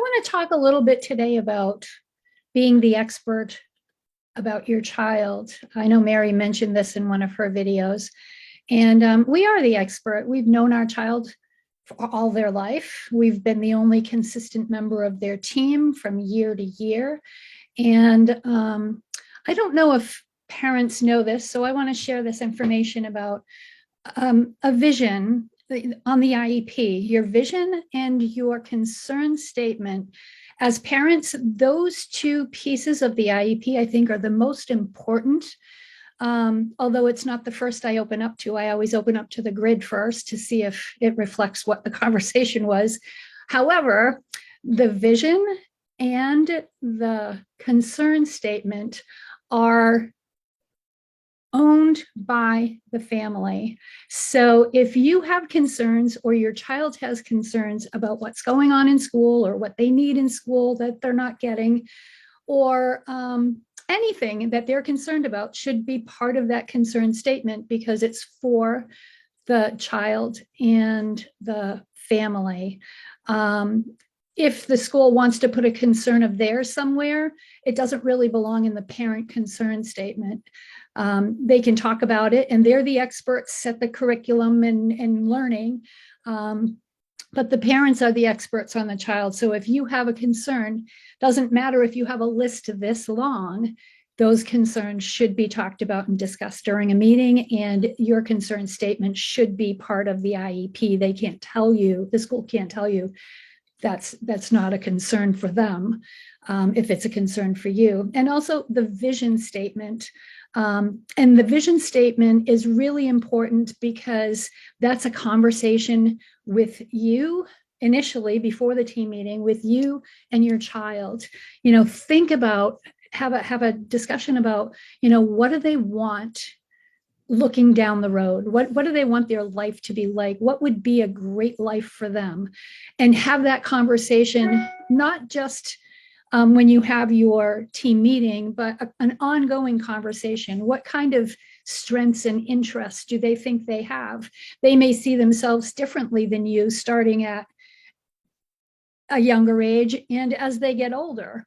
want to talk a little bit today about being the expert about your child. I know Mary mentioned this in one of her videos, and we are the expert. We've known our child for all their life. We've been the only consistent member of their team from year to year. And I don't know if parents know this, so I want to share this information about a vision on the IEP, your vision and your concern statement. As parents, those two pieces of the IEP, I think, are the most important. Although it's not the first I open up to, I always open up to the grid first to see if it reflects what the conversation was. However, the vision and the concern statement are owned by the family. So if you have concerns or your child has concerns about what's going on in school or what they need in school that they're not getting, or anything that they're concerned about, should be part of that concern statement because it's for the child and the family. If the school wants to put a concern of theirs somewhere, it doesn't really belong in the parent concern statement. They can talk about it, and they're the experts, set the curriculum and learning. But the parents are the experts on the child. So if you have a concern, doesn't matter if you have a list this long, those concerns should be talked about and discussed during a meeting, and your concern statement should be part of the IEP. They can't tell you, the school can't tell you that's not a concern for them if it's a concern for you. And also the vision statement. And the vision statement is really important because that's a conversation with you initially before the team meeting, with you and your child. You know, think about, have a discussion about, you know, what do they want looking down the road? What do they want their life to be like? What would be a great life for them? And have that conversation, not just when you have your team meeting, but an ongoing conversation. What kind of strengths and interests do they think they have? They may see themselves differently than you starting at a younger age and as they get older.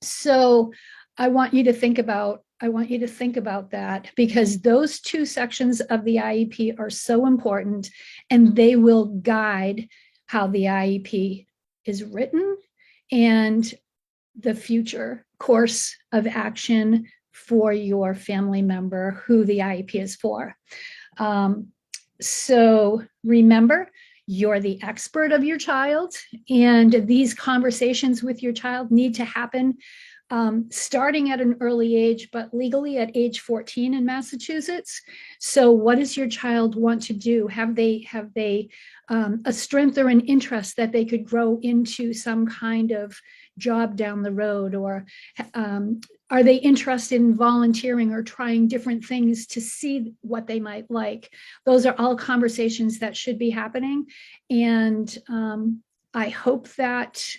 So I want you to think about that, because those two sections of the IEP are so important, and they will guide how the IEP is written and the future course of action for your family member who the IEP is for. So remember, you're the expert of your child, and these conversations with your child need to happen starting at an early age, but legally at age 14 in Massachusetts. So what does your child want to do? Have they a strength or an interest that they could grow into some kind of job down the road? Or are they interested in volunteering or trying different things to see what they might like? Those are all conversations that should be happening. And I hope that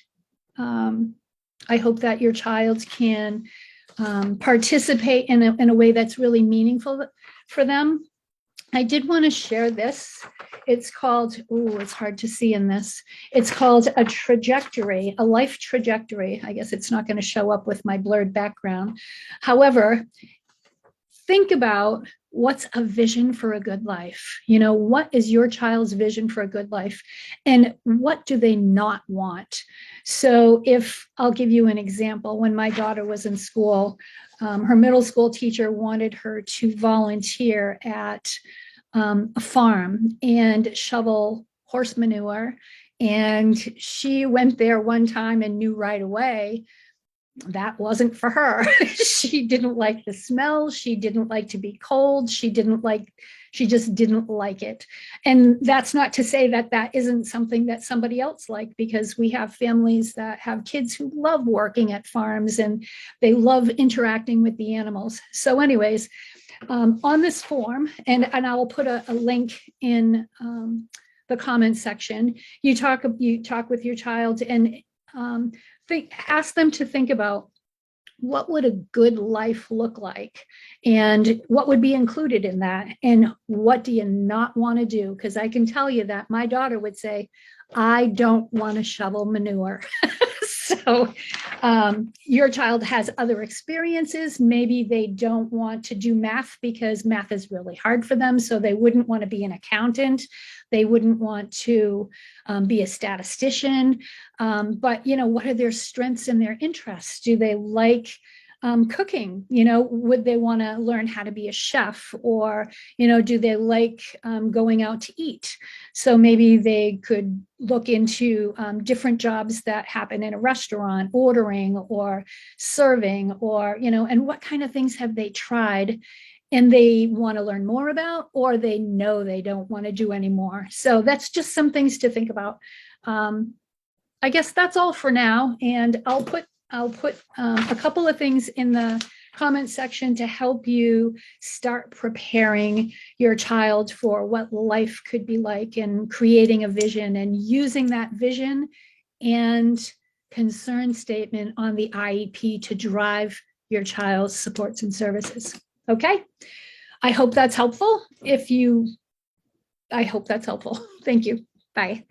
your child can participate in a way that's really meaningful for them. I did want to share this. It's called, it's hard to see in this. It's called a trajectory, a life trajectory. I guess it's not going to show up with my blurred background. However, think about what's a vision for a good life. You know, what is your child's vision for a good life, and what do they not want? So if I'll give you an example, when my daughter was in school, her middle school teacher wanted her to volunteer at a farm and shovel horse manure. And she went there one time and knew right away that wasn't for her. She didn't like the smell. She didn't like to be cold. She just didn't like it. And that's not to say that that isn't something that somebody else liked, because we have families that have kids who love working at farms and they love interacting with the animals. So anyways, on this form, and I will put a link in the comment section, you talk with your child and ask them to think about what would a good life look like, and what would be included in that, and what do you not want to do? Because I can tell you that my daughter would say, I don't want to shovel manure. So your child has other experiences. Maybe they don't want to do math because math is really hard for them. So they wouldn't want to be an accountant. They wouldn't want to be a statistician. But, what are their strengths and their interests? Do they like cooking? Would they want to learn how to be a chef? Or, do they like going out to eat? So maybe they could look into different jobs that happen in a restaurant, ordering or serving, or, and what kind of things have they tried and they want to learn more about, or they know they don't want to do anymore. So that's just some things to think about. I guess that's all for now. And I'll put a couple of things in the comment section to help you start preparing your child for what life could be like, and creating a vision and using that vision and concern statement on the IEP to drive your child's supports and services. Okay. I hope that's helpful. I hope that's helpful. Thank you. Bye.